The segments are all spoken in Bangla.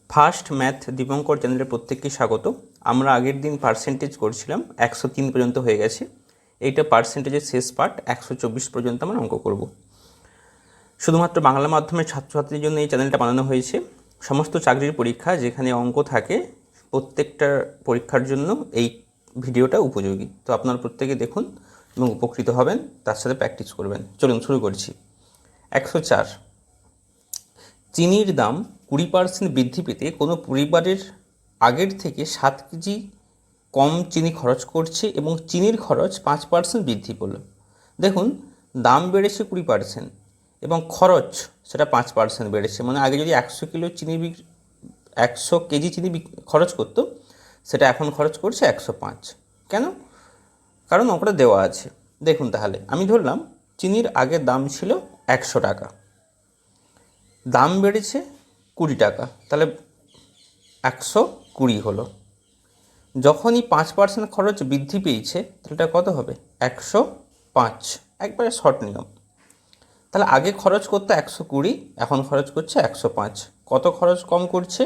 ফার্স্ট ম্যাথ দীপঙ্কর চ্যানেলে প্রত্যেককে স্বাগত। আমরা আগের দিন পার্সেন্টেজ করছিলাম, 103 পর্যন্ত হয়ে গেছে। এইটা পার্সেন্টেজের শেষ পার্ট, 124 পর্যন্ত আমরা অঙ্ক করব। শুধুমাত্র বাংলা মাধ্যমের ছাত্রছাত্রীর জন্য এই চ্যানেলটা বানানো হয়েছে। সমস্ত চাকরির পরীক্ষা যেখানে অঙ্ক থাকে, প্রত্যেকটা পরীক্ষার জন্য এই ভিডিওটা উপযোগী। তো আপনারা প্রত্যেকে দেখুন এবং উপকৃত হবেন, তার সাথে প্র্যাকটিস করবেন। চলুন শুরু করছি। 104, চিনির দাম 20% বৃদ্ধি পেতে কোনো পরিবারের আগের থেকে 7 কেজি কম চিনি খরচ করছে এবং চিনির খরচ 5% বৃদ্ধি পেল। দেখুন, দাম বেড়েছে 20% এবং খরচ সেটা 5% বেড়েছে। মানে আগে যদি 100 কেজি চিনি খরচ করতো, সেটা এখন খরচ করছে 105। কেন? কারণ অঙ্কটা দেওয়া আছে। দেখুন, তাহলে আমি ধরলাম চিনির আগের দাম ছিল 100 টাকা, দাম বেড়েছে 20 টাকা, তাহলে 120 হলো। যখনই 5% খরচ বৃদ্ধি পেয়েছে, তাহলে এটা কত হবে? 105। একবারে শর্ট নিয়ম। তাহলে আগে খরচ করতো 120, এখন খরচ করছে 105। কত খরচ কম করছে?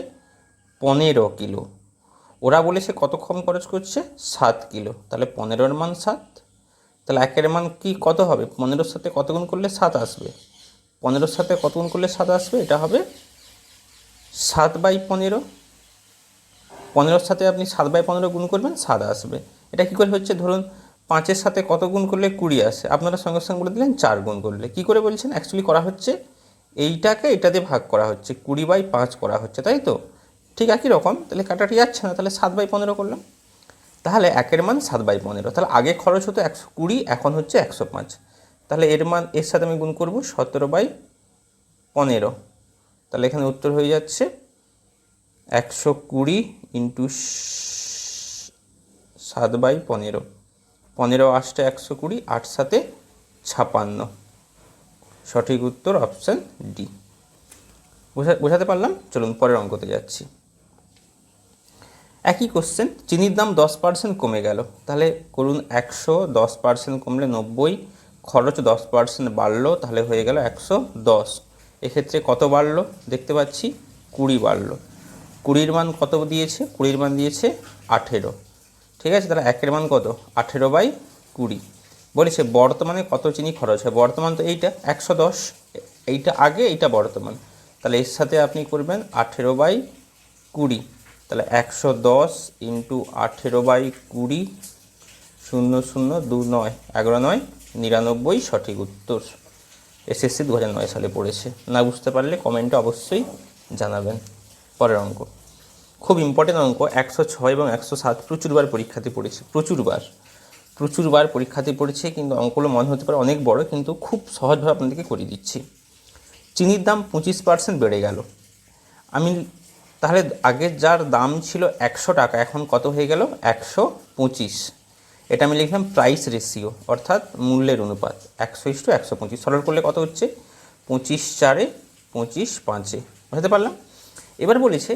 15 কিলো। ওরা বলেছে কত কম খরচ করছে? 7 কিলো। তাহলে 15-এর মান 7। তাহলে একের মান কি কত হবে? 15-এর সাথে কত গুণ করলে 7 আসবে? 15-এর সাথে কত গুণ করলে 7 আসবে? এটা হবে 7/15। 15-এর সাথে আপনি 7/15 গুণ করবেন, 7 আসবে। এটা কী করে হচ্ছে? ধরুন 5-এর সাথে কত গুণ করলে 20 আসে, আপনারা সঙ্গে সঙ্গে বলে দিলেন 4 গুণ করলে। কী করে বলছেন? অ্যাকচুয়ালি করা হচ্ছে এইটাকে এটা দিয়ে ভাগ করা হচ্ছে, 20/5 করা হচ্ছে, তাই তো? ঠিক একই রকম। তাহলে কাটাটি যাচ্ছে না, তাহলে 7/15 করলাম। তাহলে একের মান 7/15। তাহলে আগে খরচ হতো 120, এখন হচ্ছে 105। তাহলে এর মান এর সাথে আমি গুণ করব 17/15। তাহলে এখানে উত্তর হয়ে যাচ্ছে 120 ইন্টু 7/15। 15 8 120, 8 7 56। সঠিক উত্তর অপশান ডি। বোঝাতে পারলাম? চলুন পরের অঙ্কতে যাচ্ছি। একই কোশ্চেন, চিনির দাম 10% কমে গেল। তাহলে করুন 100, 10% কমলে 90, খরচ 10% বাড়লো, তাহলে হয়ে গেল 110। এক্ষেত্রে কত বাড়লো? দেখতে পাচ্ছি 20 বাড়লো। 20-এর মান কত দিয়েছে? 20-এর মান দিয়েছে 18। ঠিক আছে, তাহলে একের মান কত? 18/20। বলেছে বর্তমানে কত চিনি খরচ হয়। বর্তমান তো এইটা 110, এইটা আগে, এইটা বর্তমান। তাহলে এর সাথে আপনি করবেন 18/20। তাহলে 110 ইন্টু 18/20, 0 0 2 9, 11 9 99, সঠিক উত্তর। এসএসসি 2009 সালে পড়েছে। না বুঝতে পারলে কমেন্টে অবশ্যই জানাবেন। পরের অঙ্ক খুব ইম্পর্টেন্ট অঙ্ক, 106 এবং 107 প্রচুরবার পরীক্ষাতে পড়েছে, প্রচুরবার পরীক্ষাতে পড়েছে। কিন্তু অঙ্কগুলো মনে হতে পারে অনেক বড়, কিন্তু খুব সহজভাবে আপনাদেরকে করিয়ে দিচ্ছি। চিনির দাম 25% বেড়ে গেল। আমি তাহলে আগের যার দাম ছিল 100 টাকা, এখন কত হয়ে গেল? 125। এটা আমি লিখলাম প্রাইস রেশিও, অর্থাৎ মূল্যের অনুপাত। 100:125 সরল করলে কত হচ্ছে? 25/4, 25/5। বুঝতে পারলাম? এবার বলেছে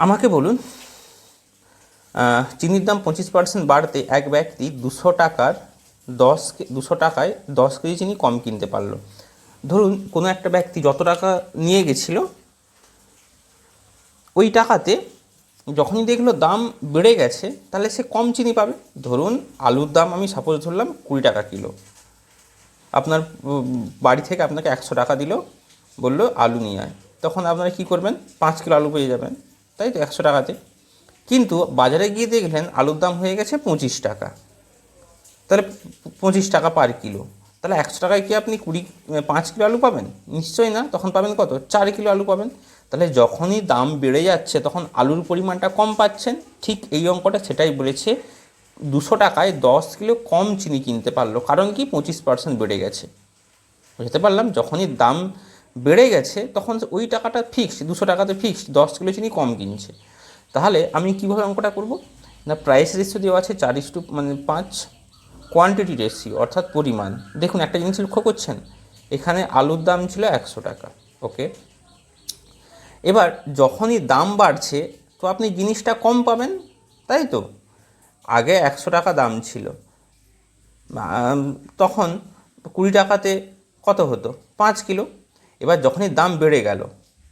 আমাকে বলুন, চিনির দাম 25% বাড়তে এক ব্যক্তি 200 টাকায় 10 কেজি চিনি কম কিনতে পারলো। ধরুন কোনো একটা ব্যক্তি যত টাকা নিয়ে গেছিলো, ওই টাকাতে যখনই দেখলো দাম বেড়ে গেছে, তাহলে সে কম চিনি পাবে। ধরুন আলুর দাম আমি সাপোজ ধরলাম 20 টাকা কিলো। আপনার বাড়ি থেকে আপনাকে 100 টাকা দিল, বললো আলু নিয়ে আয়। তখন আপনারা কী করবেন? 5 কিলো আলু পেয়ে যাবেন, তাই তো, 100 টাকাতে। কিন্তু বাজারে গিয়ে দেখলেন আলুর দাম হয়ে গেছে 25 টাকা। তাহলে 25 টাকা পার কিলো। তাহলে 100 টাকায় কি আপনি 5 কিলো আলু পাবেন? নিশ্চয়ই না। তখন পাবেন কত? 4 কিলো আলু পাবেন। তাহলে যখনই দাম বেড়ে যাচ্ছে, তখন আলুর পরিমাণটা কম পাচ্ছেন। ঠিক এই অঙ্কটা সেটাই বলেছে, 200 টাকায় 10 কিলো কম চিনি কিনতে পারলো। কারণ কি? 25% বেড়ে গেছে। বুঝতে পারলাম? যখনই দাম বেড়ে গেছে, তখন ওই টাকাটা ফিক্সড, 200 টাকাতে ফিক্সড, 10 কিলো চিনি কম কিনছে। তাহলে আমি কীভাবে অঙ্কটা করব? না, প্রাইস রেশিও দেওয়া আছে 4:5, কোয়ান্টিটি রেশিও অর্থাৎ পরিমাণ। দেখুন একটা জিনিস লক্ষ্য করছেন, এখানে আলুর দাম ছিল 100 টাকা, ওকে। এবার যখনই দাম বাড়ছে, তো আপনি জিনিসটা কম পাবেন, তাই তো। আগে 100 টাকা দাম ছিল, তখন 20 টাকাতে কত হতো? 5 কিলো। এবার যখনই দাম বেড়ে গেল,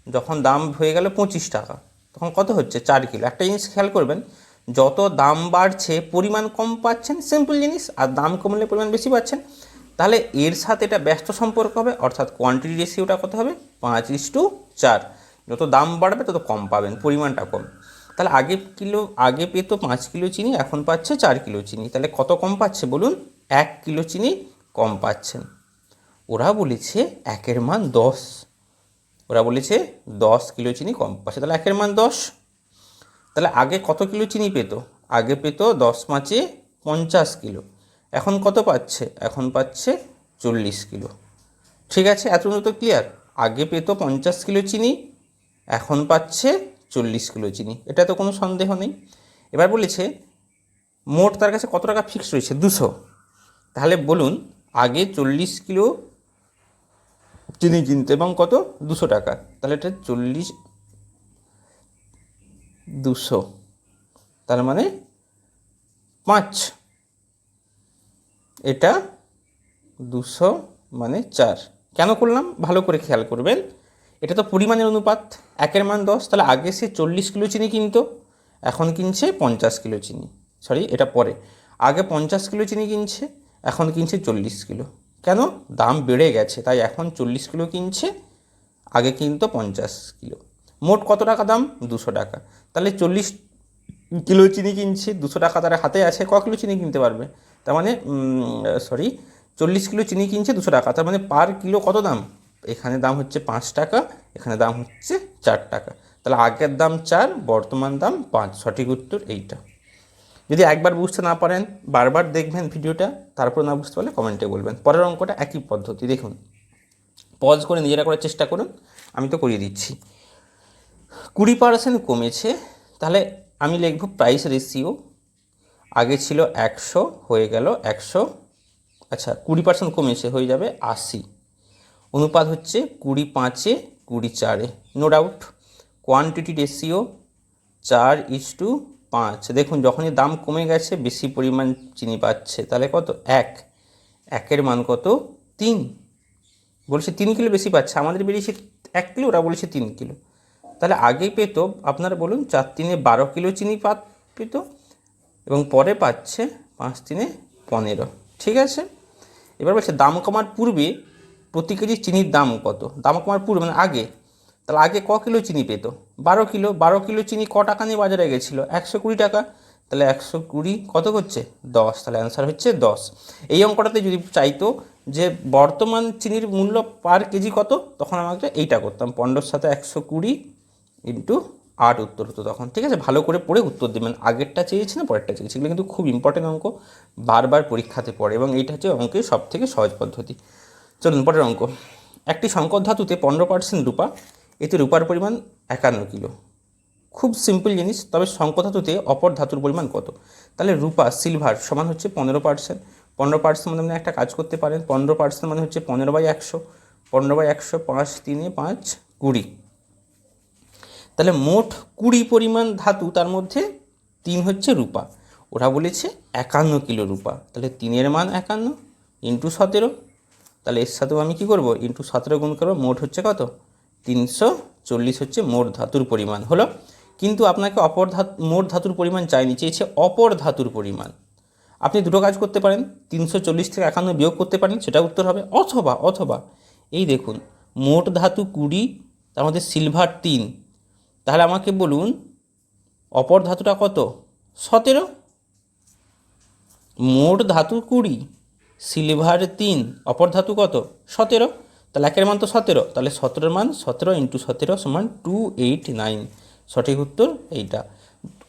যখন দাম হয়ে গেল 25 টাকা, তখন কত হচ্ছে 4 কিলো। একটা জিনিস খেয়াল করবেন, যত দাম বাড়ছে পরিমাণ কম পাচ্ছেন, সিম্পল জিনিস, আর দাম কমলে পরিমাণ বেশি পাচ্ছেন, তাহলে এর সাথে এটা ব্যস্ত সম্পর্ক হবে, অর্থাৎ কোয়ান্টিটি রেশিওটা কত হবে 5:4। যত দাম বাড়বে তত কম পাবেন, পরিমাণটা কম। তাহলে আগে পেতো 5 কিলো চিনি, এখন পাচ্ছে 4 কিলো চিনি, তাহলে কত কম পাচ্ছে বলুন? 1 কিলো চিনি কম পাচ্ছেন। ওরা বলেছে 1-এর মান 10, ওরা বলেছে 10 কিলো চিনি কম পাচ্ছে, তাহলে 1-এর মান 10। তাহলে আগে কত কিলো চিনি পেত? আগে পেত 10×5 = 50 কিলো, এখন কত পাচ্ছে? এখন পাচ্ছে 40 কিলো। ঠিক আছে, এত তো ক্লিয়ার। আগে পেত 50 কিলো চিনি, এখন পাচ্ছে 40 কিলো চিনি, এটা তো কোনো সন্দেহ নেই। এবার বলেছে মোট তার কাছে কত টাকা ফিক্সড রয়েছে? 200। তাহলে বলুন, আগে 40 কিলো চিনি কিনতে এবং কত 200 টাকা, তাহলে এটা 40/200, তার মানে 5, এটা 200 মানে 4। কেন করলাম ভালো করে খেয়াল করবেন, এটা তো পরিমাণের অনুপাত, 1-এর মান 10, তাহলে আগে সে 40 কিলো চিনি কিনতো, এখন কিনছে 50 কিলো চিনি। সরি, এটা পরে, আগে 50 কিলো চিনি কিনছে, এখন কিনছে 40 কিলো। কেন? দাম বেড়ে গেছে, তাই এখন 40 কিলো কিনছে, আগে কিনতো 50 কিলো। মোট কত টাকা দাম? 200 টাকা। তাহলে 40 কিলো চিনি কিনছে, 200 টাকা তার হাতে আছে, ক কিলো চিনি কিনতে পারবে? তার মানে 40 কিলো চিনি কিনছে 200 টাকা, তার মানে পার কিলো কত দাম? এখানে দাম হচ্ছে 5 টাকা, এখানে দাম হচ্ছে 4 টাকা। তাহলে আগের দাম 4, বর্তমান দাম 5। সঠিক উত্তর এইটা। যদি একবার বুঝতে না পারেন, বারবার দেখবেন ভিডিওটা, তারপর না বুঝতে পারলে কমেন্টে বলবেন। পরের অঙ্কটা একই পদ্ধতি, দেখুন, পজ করে নিজেরা করার চেষ্টা করুন, আমি তো করিয়ে দিচ্ছি। 20% কমেছে, তাহলে আমি লিখব প্রাইস রেশিও, আগে ছিল 100, হয়ে গেল 100, আচ্ছা 20% কমেছে, হয়ে যাবে 80। অনুপাত হচ্ছে 20/5-20/4, নো ডাউট। Quantity ratio 4:5। দেখুন, যখনই দাম কমে গেছে বেশি পরিমাণ চিনি পাচ্ছে, তাহলে কত? 1, 1-এর মান কত? 3। বলছে 3 কিলো বেশি পাচ্ছে, আমাদের বেরিয়েছে 1 কিলো, ওরা বলেছে 3 কিলো। তাহলে আগে পেত, আপনারা বলুন, 4×3 = 12 কিলো চিনি পেত, এবং পরে পাচ্ছে 5×3 = 15। ঠিক আছে, এবার বলছে দাম কমার পূর্বে প্রতি কেজি চিনির দাম কত? দাম কমার পূর্বে মানে আগে, তাহলে আগে ক কিলো চিনি পেত? 12 কিলো। 12 কিলো চিনি ক টাকা নিয়ে বাজারে গেছিলো? 120 টাকা। তাহলে 120 কত হচ্ছে? 10। তাহলে অ্যান্সার হচ্ছে 10। এই অঙ্কটাতে যদি চাইতো যে বর্তমান চিনির মূল্য পার কেজি কত, তখন আমাকে এইটা করতাম, 15-র সাথে 120 × 8 উত্তর হতো তখন। ঠিক আছে, ভালো করে পড়ে উত্তর দেবেন, আগেরটা চেয়েছি না পরেরটা চেয়েছি, এগুলো কিন্তু খুব ইম্পর্টেন্ট অঙ্ক, বারবার পরীক্ষাতে পড়ে, এবং এইটা হচ্ছে অঙ্কের সব থেকে সহজ পদ্ধতি। চলুন পরের অঙ্ক। একটি সংকর ধাতুতে 15% রূপা, এতে রূপার পরিমাণ 51 কিলো। খুব সিম্পল জিনিস, তবে সংকর ধাতুতে অপর ধাতুর পরিমাণ কত? তাহলে রূপা, সিলভার সমান হচ্ছে 15%। 15% মানে একটা কাজ করতে পারেন, 15% মানে হচ্ছে 15/100। 15/100, 5×3 = 5, 20। তাহলে মোট 20 পরিমাণ ধাতু, তার মধ্যে 3 হচ্ছে রূপা। ওরা বলেছে 51 কিলো রূপা, তাহলে 3-এর মান 51 × 17। তাহলে এর সাথেও আমি কী করবো? ×17 গুণ করবো, মোট হচ্ছে কত? 340 হচ্ছে মোট ধাতুর পরিমাণ হলো। কিন্তু আপনাকে মোট ধাতুর পরিমাণ চাইনি, চেয়েছে অপর ধাতুর পরিমাণ। আপনি দুটো কাজ করতে পারেন, 340 থেকে 51 বিয়োগ করতে পারেন, সেটা উত্তর হবে। অথবা এই দেখুন, মোট ধাতু 20, তার মধ্যে সিলভার 3, তাহলে আমাকে বলুন অপর ধাতুটা কত? 17। মোট ধাতু 20, সিলভার 3, অপর ধাতু কত? 17। তাহলে 1-এর মান তো 17, তাহলে 17-এর মান 17 × 17 = 289। সঠিক উত্তর এইটা।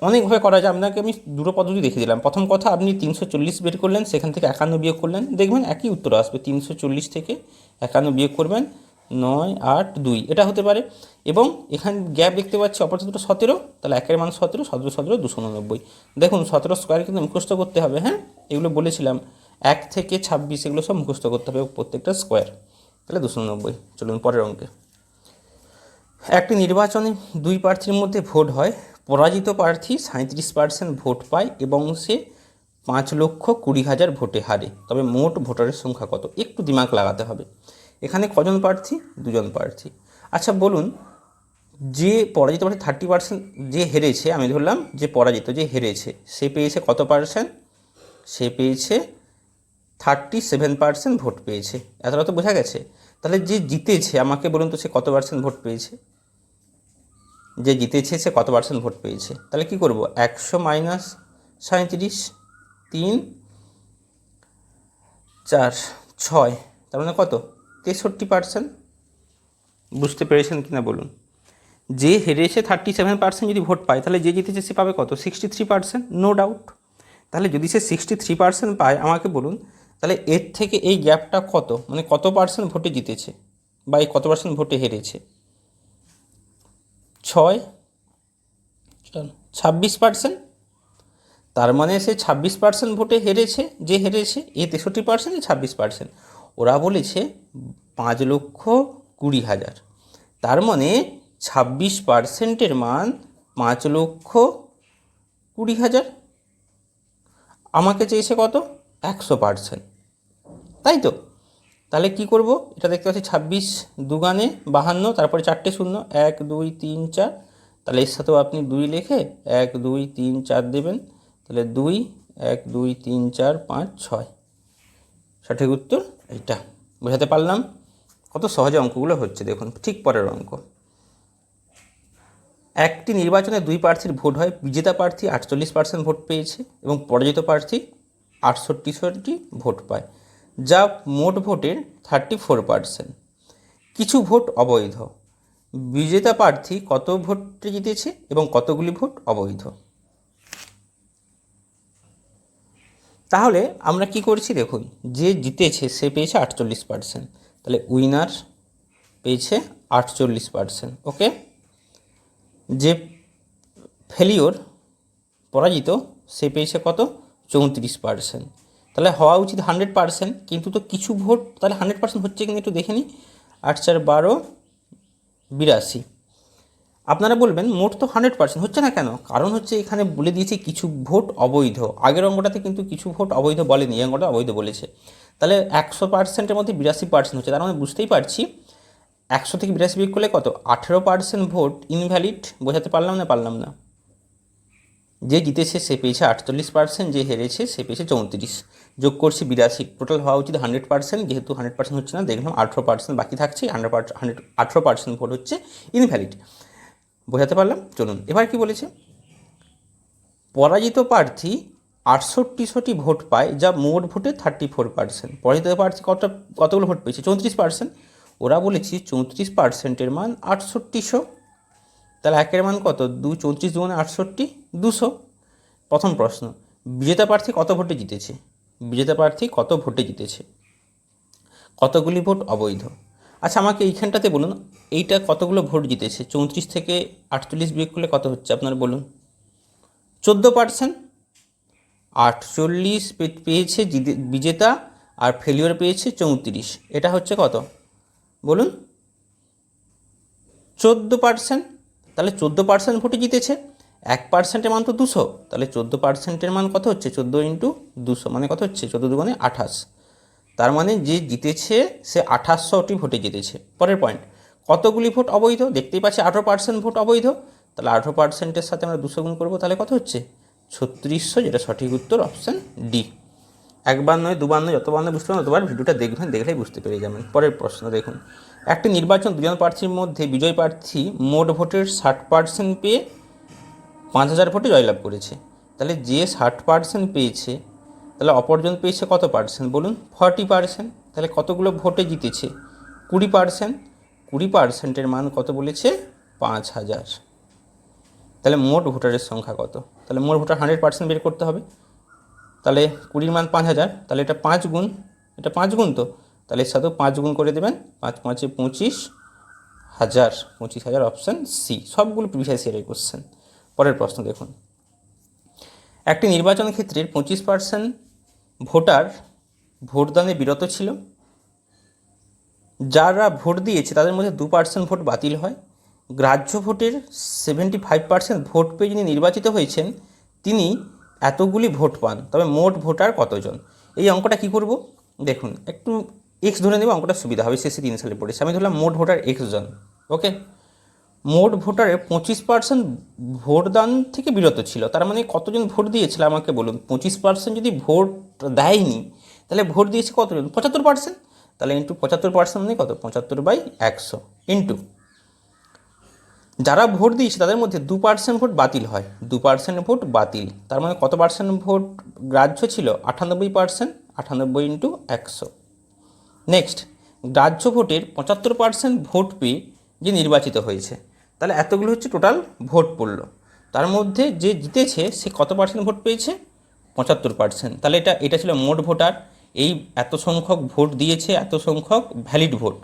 অনেকভাবে করা যায়, আপনাকে আমি দুটো পদ্ধতি দেখিয়ে দিলাম। প্রথম কথা, আপনি 340 বের করলেন, সেখান থেকে 51 বিয়োগ করলেন, দেখবেন একই উত্তর আসবে। 340 থেকে 51 বিয়োগ করবেন, 9, 8, 2, এটা হতে পারে। এবং এখানে গ্যাপ দেখতে পাচ্ছি, অপর ধাতুটা 17, তাহলে 1-এর মান 17, 17, 17, 289। দেখুন 17 স্কোয়ার কিন্তু মুখস্থ করতে হবে, হ্যাঁ, এগুলো বলেছিলাম, 1 থেকে 26 এগুলো সব মুখস্থ করতে হবে প্রত্যেকটা স্কোয়ার, তাহলে 290। চলুন পরের অঙ্কে। একটি নির্বাচনে 2 প্রার্থীর মধ্যে ভোট হয়, পরাজিত প্রার্থী 37% ভোট পায় এবং সে 5,20,000 ভোটে হারে, তবে মোট ভোটারের সংখ্যা কত? একটু দিমাগ লাগাতে হবে। এখানে কজন প্রার্থী? 2জন প্রার্থী। আচ্ছা বলুন, যে পরাজিত পার্টি 30%, যে হেরেছে, আমি ধরলাম যে পরাজিত, যে হেরেছে সে পেয়েছে কত পার্সেন্ট, সে পেয়েছে 37% ভোট পেয়েছে। এতটা তো বোঝা গেছে। তাহলে যে জিতেছে আমাকে বলুন তো সে কত পার্সেন্ট ভোট পেয়েছে, যে জিতেছে সে কত পার্সেন্ট ভোট পেয়েছে। তাহলে কি করব, 100 মাইনাস 37, 3 4 6, তার মানে কত, 63%। বুঝতে পেরেছেন কিনা বলুন। যে হেরেছে 37% যদি ভোট পায়, তাহলে যে জিতেছে সে পাবে কত, 63%, নো ডাউট। তাহলে যদি সে 63% পায়, আমাকে বলুন তাহলে এর থেকে এই গ্যাপটা কত, মানে কত পার্সেন্ট ভোটে জিতেছে বা এই কত পার্সেন্ট ভোটে হেরেছে। 6, 26%। তার মানে সে 26% ভোটে হেরেছে, যে হেরেছে, এ 63%, 26%। ওরা বলেছে 5,20,000। তার মানে 26%-এর মান 5,20,000। আমাকে চেয়েছে কত, 100%, তাই তো। তাহলে কি করব, এটা দেখতে পাচ্ছি 26 দুগানে 52, তারপরে 4টে শূন্য, 1 2 3 4। তাহলে এর সাথেও আপনি 2 লিখে 1 2 3 4 দেবেন। তাহলে 2 1 2 3 4 5 6, সঠিক উত্তর এইটা। বোঝাতে পারলাম? কত সহজে অঙ্কগুলো হচ্ছে দেখুন। ঠিক পরের অঙ্ক, একটি নির্বাচনে 2 প্রার্থীর ভোট হয়, বিজেতা প্রার্থী 48% ভোট পেয়েছে এবং পরাজিত প্রার্থী 68টি ভোট পায়, যা মোট ভোটের 34%। কিছু ভোট অবৈধ। বিজেতা প্রার্থী কত ভোটে জিতেছে এবং কতগুলি ভোট অবৈধ। তাহলে আমরা কি করছি দেখুন, যে জিতেছে সে পেয়েছে 48%, তাহলে উইনার পেয়েছে 48%, ওকে। যে ফেলিওর, পরাজিত, সে পেয়েছে কত, 34%। তাহলে হওয়া উচিত 100%, কিন্তু তো কিছু ভোট, তাহলে 100% হচ্ছে কিনা একটু দেখে নিই। 8 4 12, 82। আপনারা বলবেন মোট তো 100% হচ্ছে না কেন, কারণ হচ্ছে এখানে বলে দিয়েছে কিছু ভোট অবৈধ। আগের অঙ্কটাতে কিন্তু কিছু ভোট অবৈধ বলেনি, এই অঙ্কটা অবৈধ বলেছে। তাহলে 100%-এর মধ্যে 82% হচ্ছে, তার মানে বুঝতেই পারছি 100 থেকে 82 বিয়োগ করলে কত, 18% ভোট ইনভ্যালিড। বোঝাতে পারলাম না, পারলাম না। যে জিতেছে সে পেয়েছে 48%, যে হেরেছে সে পেয়েছে 34, যোগ করছি 82, টোটাল হওয়া উচিত 100%, যেহেতু 100% হচ্ছে না, দেখলাম 18% বাকি থাকছে, 18% ভোট হচ্ছে ইনভ্যালিড। বোঝাতে পারলাম? চলুন এবার কি বলেছে, পরাজিত প্রার্থী 68টি ভোট পায়, যা মোট ভোটে 34%। পরাজিত প্রার্থী কতগুলো ভোট পেয়েছে, 34%। ওরা বলেছি 34%-এর মান 6800। তাহলে একের মান কত, 34 দুগুণে 68, 200। প্রথম প্রশ্ন, বিজেতা প্রার্থী কত ভোটে জিতেছে, বিজেতা প্রার্থী কত ভোটে জিতেছে, কতগুলি ভোট অবৈধ। আচ্ছা আমাকে এইখানটাতে বলুন, এইটা কতগুলো ভোট জিতেছে, 34 থেকে 48 বিয়োগ করলে কত হচ্ছে আপনারা বলুন, 14%। 48 পেয়েছে বিজেতা, আর ফেলিওর পেয়েছে 34, এটা হচ্ছে কত বলুন, 14%। তাহলে 14% ভোটে জিতেছে, 1%-এর মান তো 200, তাহলে 14%-এর মান কত হচ্ছে, 14 ইন্টু 200 মানে কত হচ্ছে, 14 দুগুণে 28। তার মানে যে জিতেছে সে 2800টি ভোটে জিতেছে। পরের পয়েন্ট, কতগুলি ভোট অবৈধ, দেখতেই পাচ্ছি 18% ভোট অবৈধ, তাহলে 18%-এর সাথে আমরা 200 গুণ করবো, তাহলে কত হচ্ছে, 3600, যেটা সঠিক উত্তর অপশান ডি। একবার নয়, দুবার নয়, যতবার নয় বুঝতে পারেন ততবার ভিডিওটা দেখবেন, দেখলেই বুঝতে পেরে যাবেন। পরের প্রশ্ন দেখুন, একটি নির্বাচন দুজন প্রার্থীর মধ্যে বিজয় প্রার্থী মোট ভোটের 60% পেয়ে 5000 ভোটে জয়লাভ করেছে। তাহলে যে 60% পেয়েছে, তাহলে অপরজন পেয়েছে কত পার্সেন্ট বলুন, 40%। তাহলে কতগুলো ভোটে জিতেছে, 20%। 20%-এর মান কত বলেছে, 5000। তাহলে মোট ভোটারের সংখ্যা কত, তাহলে মোট ভোটার 100% বের করতে হবে। তাহলে 20-র মান 5000, তাহলে এটা 5 গুণ, এটা 5 গুণ তো, তাহলে এর সাথেও 5 গুণ করে দেবেন, 5 5-এ 25,000, 25,000 অপশান সি। সবগুলো প্রিভিয়াস ইয়ারের কোশ্চেন। পরের প্রশ্ন দেখুন, একটি নির্বাচন ক্ষেত্রের 25% ভোটার ভোটদানে বিরত ছিল। যারা ভোট দিয়েছে তাদের মধ্যে 2% ভোট বাতিল হয়। গ্রাহ্য ভোটের 75% ভোট পেয়ে যিনি নির্বাচিত হয়েছেন তিনি এতগুলি ভোট পান, তবে মোট ভোটার কতজন। এই অঙ্কটা কি করব দেখুন, একটু এক্স ধরে নেব, অঙ্কটা সুবিধা হবে, শেষে 3 সালে পড়েছে। আমি ধরলাম মোট ভোটার X জন, ওকে। মোট ভোটারের 25% ভোটদান থেকে বিরত ছিল। তার মানে কতজন ভোট দিয়েছিল আমাকে বলুন। 25% যদি ভোট দেয়নি তাহলে ভোট দিয়েছে কতজন? 75%। তাহলে ইন্টু 75% মানে কত? 75/100 ইন্টু যারা ভোট দিয়েছে তাদের মধ্যে 2% ভোট বাতিল হয়। 2% ভোট বাতিল, তার মানে কত পার্সেন্ট ভোট গ্রাহ্য ছিল? 98%। 98 ইন্টু 100। নেক্সট, গ্রাহ্য ভোটের 75% ভোট পেয়ে যে নির্বাচিত হয়েছে, তাহলে এতগুলো হচ্ছে টোটাল ভোট পড়লো। তার মধ্যে যে জিতেছে সে কত পার্সেন্ট ভোট পেয়েছে? 75%। তাহলে এটা ছিল মোট ভোটার। এই এত সংখ্যক ভোট দিয়েছে, এত সংখ্যক ভ্যালিড ভোট,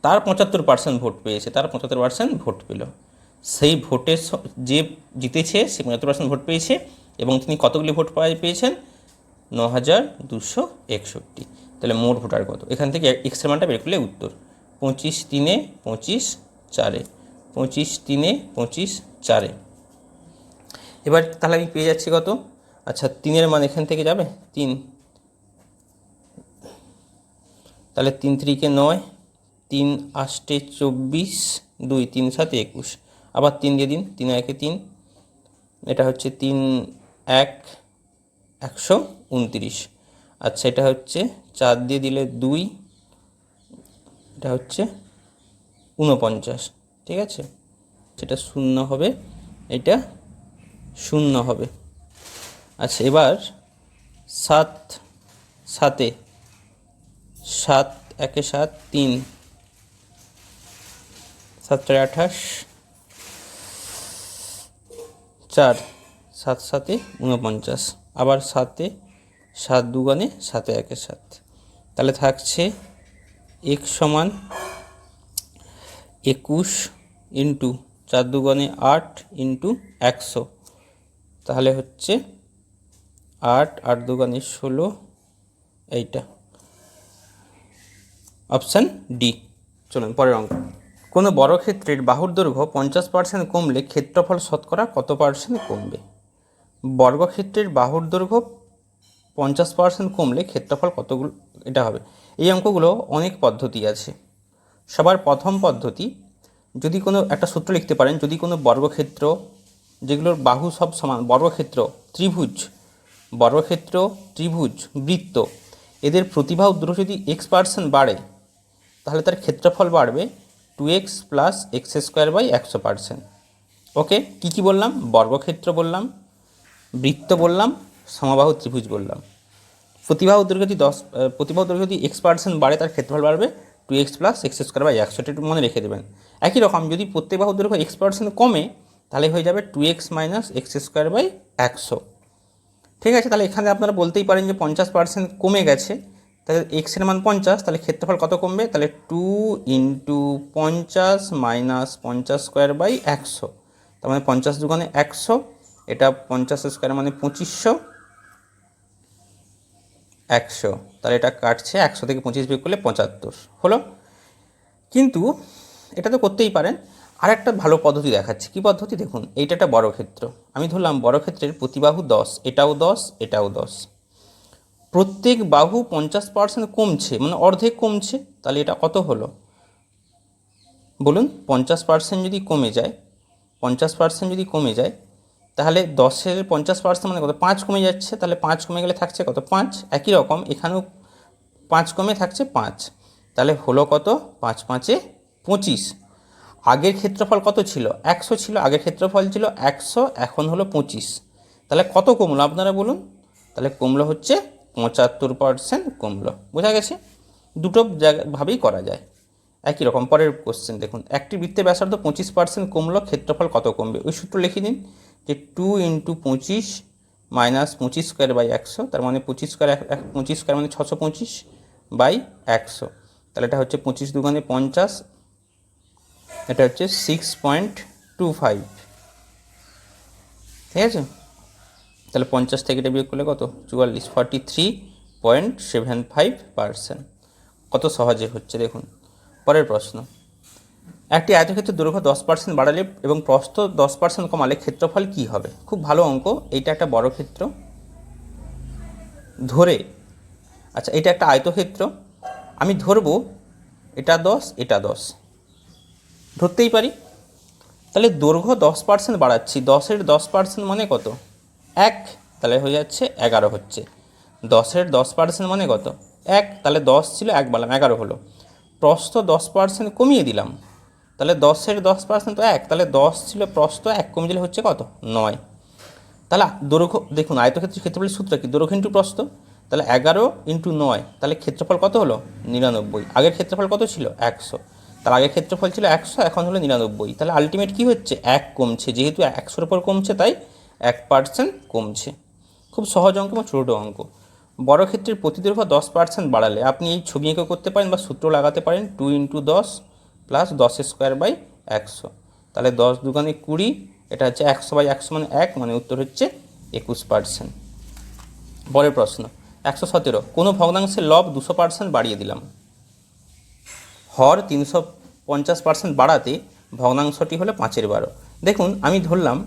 তার 75% ভোট পেয়েছে, তার 75% ভোট পেল। সেই ভোটের যে জিতেছে সে 75% ভোট পেয়েছে এবং তিনি কতগুলি ভোট পেয়েছেন? 9261। তাহলে মোট ভোটার কত? এখান থেকে এক্সের মানটা বের করলে উত্তর 25 3 25 4। 25 3 25 4। এবার তাহলে আমি পেয়ে যাচ্ছি কত? আচ্ছা, 3-এর মান এখান থেকে যাবে 3, তাহলে 3 3 9, 3 8 24, 2 3 7 21, আবার 3 দিয়ে দিন, 3 1 3, এটা হচ্ছে 3 1 129। আচ্ছা, এটা হচ্ছে 4 দিয়ে দিলে 2, এটা হচ্ছে 49। ঠিক আছে, সেটা 0 হবে, এটা 0 হবে। আচ্ছা, এবার 7 7 7 1 7 3, 7 4 28, 4 7 7 49, আবার 7 7 2 7 1 7। তাহলে থাকছে x সমান 21 ইন্টু 4 2 8 ইন্টু 100। তাহলে হচ্ছে 8 8 2 16, এইটা অপশান ডি। চলুন পরের অঙ্ক। কোনো বর্গক্ষেত্রের বাহুর দৈর্ঘ্য 50% কমলে ক্ষেত্রফল শতকরা কত পার্সেন্ট কমবে? বর্গক্ষেত্রের বাহুর দৈর্ঘ্য 50% কমলে ক্ষেত্রফল কতগুলো, এটা হবে। এই অঙ্কগুলো অনেক পদ্ধতি আছে। সবার প্রথম পদ্ধতি, যদি কোনো একটা সূত্র লিখতে পারেন, যদি কোনো বর্গক্ষেত্র যেগুলোর বাহু সব সমান, বর্গক্ষেত্র, ত্রিভুজ, বৃত্ত, এদের প্রতিবাহু দৈর্ঘ্য যদি x% বাড়ে তাহলে তার ক্ষেত্রফল বাড়বে 2x প্লাস x²/100%। ওকে, কী বললাম? বর্গক্ষেত্র বললাম, বৃত্ত বললাম, সমবাহু ত্রিভুজ বললাম। প্রতিবাহু দৈর্ঘ্য যদি x% বাড়ে তার ক্ষেত্রফল বাড়বে 2x প্লাস x²/100। এটা একটু মনে রেখে দেবেন। একই রকম যদি প্রত্যেক বাহু দৈর্ঘ্য x% কমে তাহলে হয়ে যাবে 2x মাইনাস x²/100। ঠিক আছে, তাহলে এখানে আপনারা বলতেই পারেন যে 50% কমে গেছে, তাহলে এক্সের মান 50, তাহলে ক্ষেত্রফল কত কমবে? তাহলে 2 ইন্টু 50 মাইনাস 50²/100, তার মানে 50 2 100, এটা 50² মানে 2500, 100, তাহলে এটা কাটছে, 100 থেকে 25 বিয়োগ করলে 75 হলো। কিন্তু এটা তো করতেই পারেন, আর একটা ভালো পদ্ধতি দেখাচ্ছি। কী পদ্ধতি? দেখুন, এইটা একটা বর্গক্ষেত্র, আমি ধরলাম বর্গক্ষেত্রের প্রতিবাহু 10, এটাও 10, এটাও 10, প্রত্যেক বাহু 50% কমছে, মানে অর্ধেক কমছে। তাহলে এটা কত হলো বলুন? 50% যদি কমে যায়, 50% যদি কমে যায় তাহলে 10-এর 50% মানে কত? 5 কমে যাচ্ছে, তাহলে 5 কমে গেলে থাকছে কত? 5। একই রকম এখানেও 5 কমে থাকছে 5, তাহলে হলো কত? 5 5 25। আগের ক্ষেত্রফল কত ছিল? 100 ছিল, আগের ক্ষেত্রফল ছিল 100, এখন হলো 25, তাহলে কত কমলো আপনারা বলুন? তাহলে কমলো হচ্ছে 75% কমলো। বোঝা গেছে? দুটো ভাবেই করা যায়। একই রকম পরের কোশ্চেন দেখুন, একটি বৃত্তের ব্যাসার্ধ 25% কমলো, ক্ষেত্রফল কত কমবে? ওই সূত্র লিখে দিন যে 2 ইন্টু 25 মাইনাস 25²/100, তার মানে 25² মানে 625/100, তাহলে এটা হচ্ছে 25 2 50, এটা হচ্ছে 6.25। ঠিক আছে, তাহলে 50 থেকে এটা বিয়োগ করলে কত? 44, 43.75%। কত সহজে হচ্ছে দেখুন। পরের প্রশ্ন, একটি আয়তক্ষেত্রের দৈর্ঘ্য 10% বাড়ালে এবং প্রস্থ 10% কমালে ক্ষেত্রফল কী হবে? খুব ভালো অঙ্ক। এইটা একটা বর্গক্ষেত্র ধরে, আচ্ছা এটা একটা আয়তক্ষেত্র, আমি ধরবো এটা 10, এটা 10 ধরতেই পারি। তাহলে দৈর্ঘ্য 10% বাড়াচ্ছি, 10-এর 10% মানে কত? 1, তাহলে হয়ে যাচ্ছে 11 হচ্ছে। 10-এর 10% মানে কত? 1, তাহলে 10 ছিল 1 বাড়লাম 11 হলো। প্রস্থ 10% কমিয়ে দিলাম, তাহলে 10-এর 10% তো 1, তাহলে 10 ছিল প্রস্থ, 1 কমিয়ে দিলে হচ্ছে কত? 9। তাহলে দৈর্ঘ্য দেখুন, আয়তক্ষেত্রের ক্ষেত্রফলের সূত্র কি? দৈর্ঘ্য ইন্টু প্রস্থ। তাহলে 11 ইন্টু 9, তাহলে ক্ষেত্রফল কত হলো? 99। আগের ক্ষেত্রফল কত ছিল? 100। তাহলে আগের ক্ষেত্রফল ছিল 100, এখন হলো 99। তাহলে আলটিমেট কী হচ্ছে? 1 কমছে, যেহেতু 100-র উপর কমছে তাই 1% কমছে। খুব সহজ অঙ্ক এবং ছোটো অঙ্ক। বর্গক্ষেত্রের প্রতিদৈর্ঘ্য 10% বাড়ালে আপনি এই ছবি এঁকে করতে পারেন বা সূত্র লাগাতে পারেন, 2 ইন্টু 10 প্লাস 10² 100। তাহলে 10 দুগুণে 20, এটা হচ্ছে 100/100 মানে 1, মানে উত্তর হচ্ছে 21%। পরের প্রশ্ন 117, কোনো ভগ্নাংশের লব 200% বাড়িয়ে দিলাম। হর 350% বাড়াতে ভগ্নাংশটি হলো 5/12। দেখুন আমি ধরলাম,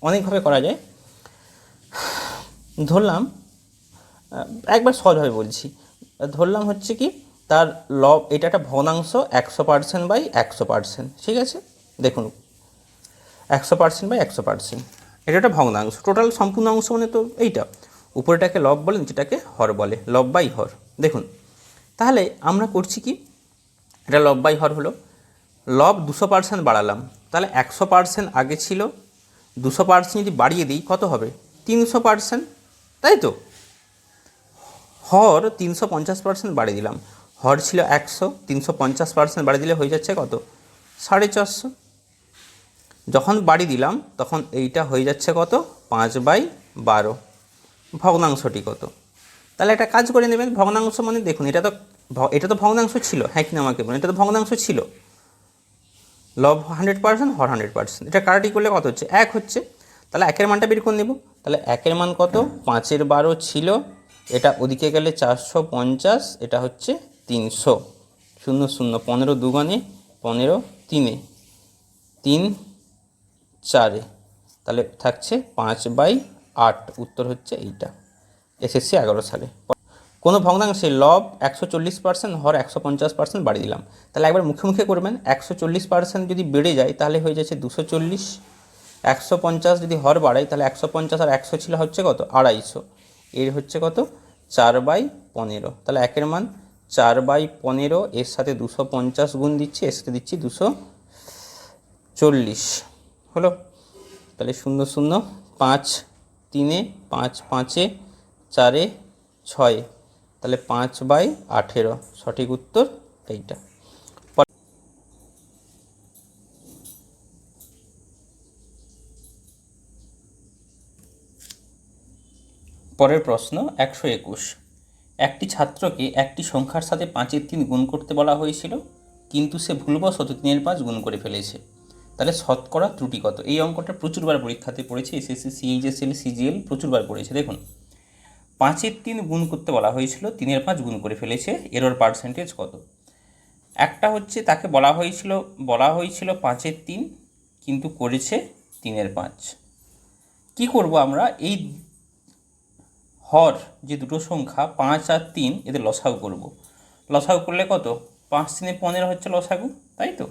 অনেকভাবে করা যায়, ধরলাম একবার সহজভাবে বলছি, ধরলাম হচ্ছে কি তার লব, এটা একটা ভগ্নাংশ 100%/100%, ঠিক আছে। দেখুন 100%/100%, এটা একটা ভগ্নাংশ, টোটাল সম্পূর্ণ অংশ মানে তো এইটা, উপরেটাকে লব বলে নিচেটাকে হর বলে, লব বাই হর। দেখুন তাহলে আমরা করছি কি, এটা লব বাই হর হলো, লব 200% বাড়ালাম, তাহলে 100% আগে ছিল, 200% যদি বাড়িয়ে দিই কত হবে? 300%, তাই তো। হর 350% বাড়িয়ে দিলাম, হর ছিল 100, 350% বাড়িয়ে দিলে হয়ে যাচ্ছে কত? 450। যখন বাড়িয়ে দিলাম তখন এইটা হয়ে যাচ্ছে কত? 5/12। ভগ্নাংশটি কত? তাহলে একটা কাজ করে নেবেন, ভগ্নাংশ মানে দেখুন এটা তো ভগ্নাংশ ছিল, হ্যাঁ কিনা আমাকে বলুন, এটা তো ভগ্নাংশ ছিল, লব 100%, হর 100%, এটা কাটাটি করলে কত হচ্ছে? 1 হচ্ছে। তাহলে 1-এর মানটা বের করে নেব। তাহলে 1-এর মান কত? 5/12 ছিল, এটা ওদিকে গেলে 450, এটা হচ্ছে 300। 0 0, 15 দুগুণে 15, 3 3 4, তাহলে থাকছে 5/8, উত্তর হচ্ছে এইটা। এসএসসি 11 সালে। কোনো ভগ্নাংশে লব 140%, হর 150% বাড়িয়ে দিলাম। তাহলে একবার মুখে মুখে করবেন, 140% যদি বেড়ে যায় তাহলে হয়ে যাচ্ছে 240, 150 যদি হর বাড়াই তাহলে 150 আর 100 ছিল হচ্ছে কত? 250, এর হচ্ছে কত? 4/15। তাহলে 1-এর মান 4/15, এর সাথে 250 গুণ দিচ্ছি, এর সাথে দিচ্ছি 240, হলো। তাহলে 0 0, 5 3, 5 5, 4 6, তাহলে 5/18, সঠিক উত্তর এইটা। পরের প্রশ্ন 121, একটি ছাত্রকে একটি সংখ্যার সাথে 5/3 গুণ করতে বলা হয়েছিল, কিন্তু সে ভুলবশত 3/5 গুণ করে ফেলেছে। তাহলে শতকরা ত্রুটি কত? এই অঙ্কটা প্রচুরবার পরীক্ষাতে পড়েছে, এসএসসি, সিএইচএসএল, সিজিএল প্রচুরবার পড়েছে। দেখুন 5/3 গুণ করতে বলা হয়েছিল, 3/5 গুণ করে ফেলেছে, এরর পার্সেন্টেজ কত? একটা হচ্ছে তাকে বলা হয়েছিল 5/3, কিন্তু করেছে 3/5। কি করব আমরা? এই হর যে দুটো সংখ্যা 5 আর 3, এদের লসাগু করব। লসাগু করলে কত? 5 3 15 হচ্ছে লসাগু, তাই তো,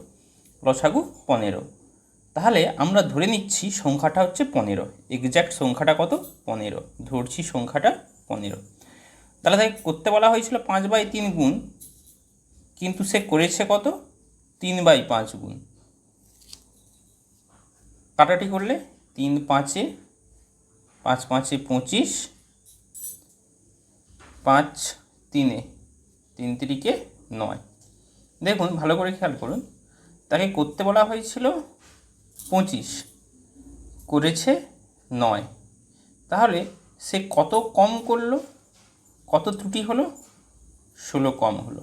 লসাগু 15। তাহলে আমরা ধরে নিচ্ছি সংখ্যাটা হচ্ছে 15, এক্স্যাক্ট সংখ্যাটা কত? 15, ধরছি সংখ্যাটা 15। তাহলে তাকে করতে বলা হয়েছিল 5/3 গুণ, কিন্তু সে করেছে কত? 3/5 গুণ। কাটাটি করলে 3 5, 5 5 25, 5 3, 3 3 9। দেখুন ভালো করে খেয়াল করুন, তাকে করতে বলা হয়েছিল 25, করেছে 9, তাহলে সে কত কম করলো? কত ত্রুটি হলো? 16 কম হলো,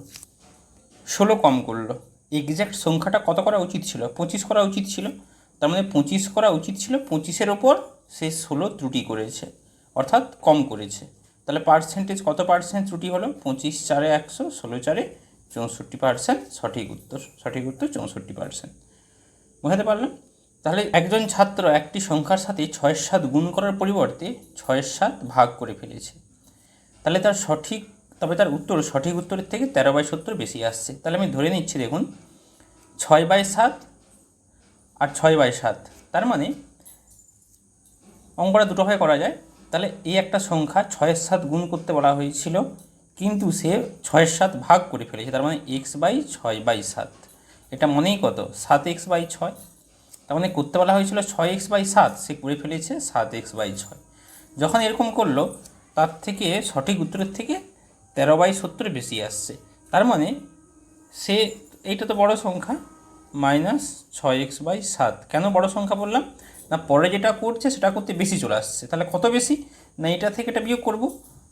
16 কম করলো। এক্স্যাক্ট সংখ্যাটা কত করা উচিত ছিল? 25 করা উচিত ছিল, তার মানে 25 করা উচিত ছিল, 25-এর ওপর সে 16 ত্রুটি করেছে, অর্থাৎ কম করেছে। তাহলে পার্সেন্টেজ কত পার্সেন্ট ত্রুটি হলো? 25 4 100, 16 4 64%, সঠিক উত্তর 64%। বোঝাতে পারলাম? তাহলে একজন ছাত্র একটি সংখ্যার সাথে 6-এর 7 গুণ করার পরিবর্তে 6-এর 7 ভাগ করে ফেলেছে। তাহলে তার উত্তর সঠিক উত্তরের থেকে 13/70 বেশি আসছে। তাহলে আমি ধরে নিচ্ছি, দেখুন 6/7 আর 6/7, তার মানে অঙ্কটা দুটোভাবে করা যায়। তাহলে এই একটা সংখ্যা 6-এর 7 গুণ করতে বলা হয়েছিল, কিন্তু সে 6-এর 7 ভাগ করে ফেলেছে, তার মানে x/6/7। এটা মনেই কত 7x/6, তার মানে করতে বলা হয়েছিল 6x/7, সে করে ফেলেছে 7x/6। যখন এরকম করলো তার থেকে সঠিক উত্তরের থেকে 13/70 বেশি আসছে, তার মানে সে এইটা তো বড় সংখ্যা -6x/7। কেন বড় সংখ্যা বললাম না, পরে যেটা করছে সেটা করতে বেশি চলে আসছে। তাহলে কত বেশি না, এটা থেকে এটা বিয়োগ করব,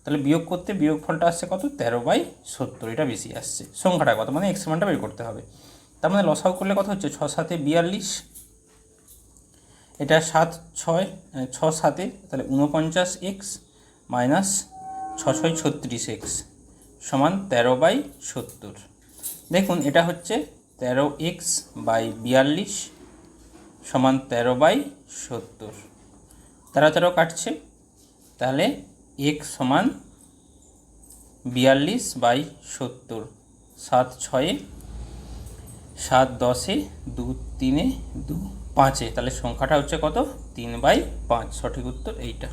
তাহলে বিয়োগ করতে বিয়োগফলটা আসছে কত 13/70, এটা বেশি আসছে। সংখ্যাটা কত মানে এক্স মানটা বের করতে হবে। তার মানে লসাগু করলে কত হচ্ছে 6×7 42, এটা 7×6 6×7 তাহলে 49x মাইনাস 6×6 36x সমান 13/70। দেখুন এটা হচ্ছে 13x/42 সমান 13/70, 13 কাটছে, তাহলে x সমান 42/70, 7×6 7 10 2 3 2 5, তাহলে সংখ্যাটা হচ্ছে কত 3/5। সঠিক উত্তর এইটা।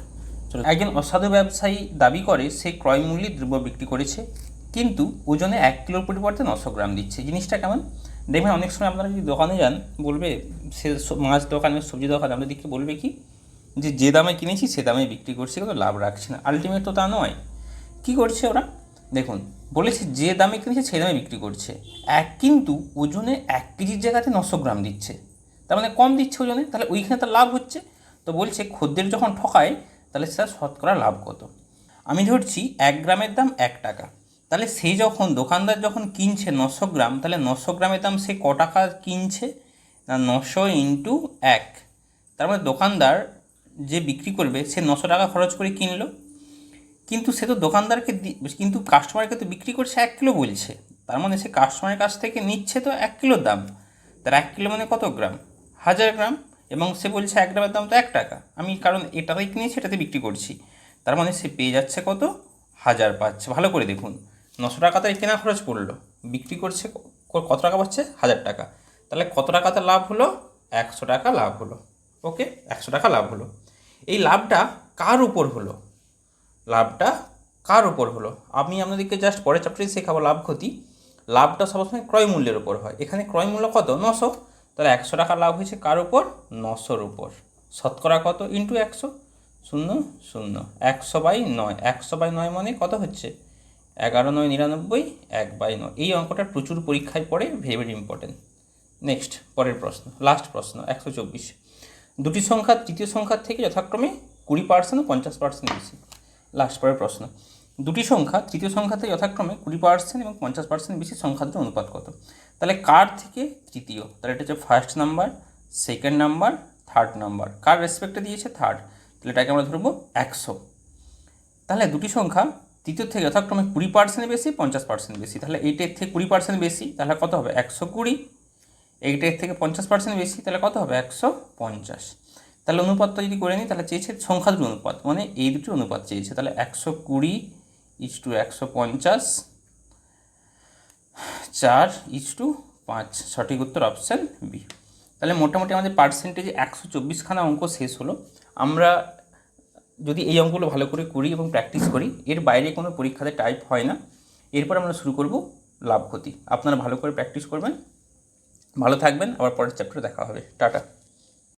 চলো, একজন অসাধু ব্যবসায়ী দাবি করে সে ক্রয় মূল্যে দ্রব্য বিক্রি করেছে, কিন্তু ওজনে 1 কিলোর পরিবর্তে 900 গ্রাম দিচ্ছে। জিনিসটা কেমন দেখবেন, অনেক সময় আপনারা যদি দোকানে যান বলবে, সে মাছ দোকানে সবজি দোকানে আমাদের দিকে বলবে কি যে দামে কিনেছি সে দামে বিক্রি করছি, কোনো লাভ রাখছে না। আলটিমেট তো তা নয়। কী করছে ওরা দেখুন, বলেছে যে দামে কিনেছে সেই দামে বিক্রি করছে, কিন্তু ওজনে 1 কেজির জায়গাতে 900 গ্রাম দিচ্ছে, তার মানে কম দিচ্ছে ওজনে, তাহলে ওইখানে তার লাভ হচ্ছে। তো বলছে খদ্দের যখন ঠকায় তাহলে সেটা শতকরা লাভ কত। আমি ধরছি 1 গ্রামের দাম 1 টাকা, তাহলে সেই যখন দোকানদার যখন কিনছে 900 গ্রাম, তাহলে 900 গ্রামের দাম সে ক টাকা কিনছে না 900 × 1, তার মানে দোকানদার যে বিক্রি করবে সে 900 টাকা খরচ করে কিনলো, কিন্তু সে তো দোকানদারকে কিন্তু কাস্টমারকে তো বিক্রি করছে 1 কিলো বলছে, তার মানে সে কাস্টমারের কাছ থেকে নিচ্ছে তো 1 কিলোর দাম। তার 1 কিলো মানে কত গ্রাম 1000 গ্রাম, এবং সে বলছে 1 গ্রামের দাম তো 1 টাকা, আমি কারণ এটাতেই কিনেছি এটাতে বিক্রি করছি, তার মানে সে পেয়ে যাচ্ছে কত 1000 পাচ্ছে। ভালো করে দেখুন, 900 টাকা তার কেনা খরচ পড়লো, বিক্রি করছে কত টাকা পাচ্ছে 1000 টাকা, তাহলে কত টাকাতে লাভ হলো 100 টাকা লাভ হলো। ওকে, 100 টাকা লাভ হলো। এই লাভটা কার উপর হলো, লাভটা কার উপর হলো আমি আপনাদেরকে জাস্ট পরের চ্যাপ্টারে শেখাবো লাভ ক্ষতি। লাভটা সবসময় ক্রয় মূল্যের উপর হয়, এখানে ক্রয় মূল্য কত 900, তাহলে 100 টাকা লাভ হয়েছে কার উপর 900-র উপর। শতকরা কত ইন্টু 100, 0 0, 100/9, 100/9 মানে কত হচ্ছে 11×9 99, 1/9। এই অঙ্কটা প্রচুর পরীক্ষায় পড়ে, ভেরি ভেরি ইম্পর্টেন্ট। নেক্সট পরের প্রশ্ন, লাস্ট প্রশ্ন 124। দুটি সংখ্যা তৃতীয় সংখ্যার থেকে যথাক্রমে 20% ও 50% বেশি। লাস্ট পরের প্রশ্ন, দুটি সংখ্যা তৃতীয় সংখ্যা থেকে যথাক্রমে 20% এবং 50% বেশি সংখ্যা দুটোর অনুপাত কত। তাহলে কার থেকে তৃতীয়, তাহলে এটা হচ্ছে first number, second number, third number, কার রেসপেক্টে দিয়েছে থার্ড, তাহলে এটাকে আমরা ধরবো 100। তাহলে দুটি সংখ্যা তৃতীয় থেকে যথাক্রমে 20% বেশি 50% বেশি, তাহলে এইটার থেকে 20% বেশি তাহলে কত হবে 120, এইটার থেকে 50% বেশি তাহলে কত হবে 150। তাহলে অনুপাতটা যদি করে নিই তাহলে চেয়েছে সংখ্যা দুটোর অনুপাত, মানে এই দুটোর অনুপাত চেয়েছে, তাহলে 120:150, 4:5। সঠিক উত্তর অপশান বি। তাহলে মোটামুটি আমাদের পার্সেন্টেজে 124খানা অঙ্ক শেষ হলো। আমরা যদি এই অঙ্কগুলো ভালো করে করি এবং প্র্যাকটিস করি, এর বাইরে কোনো পরীক্ষাতে টাইপ হয় না। এরপর আমরা শুরু করব লাভ ক্ষতি। আপনারা ভালো করে প্র্যাকটিস করবেন, ভালো থাকবেন, আবার পরের চ্যাপ্টারে দেখা হবে। টাটা।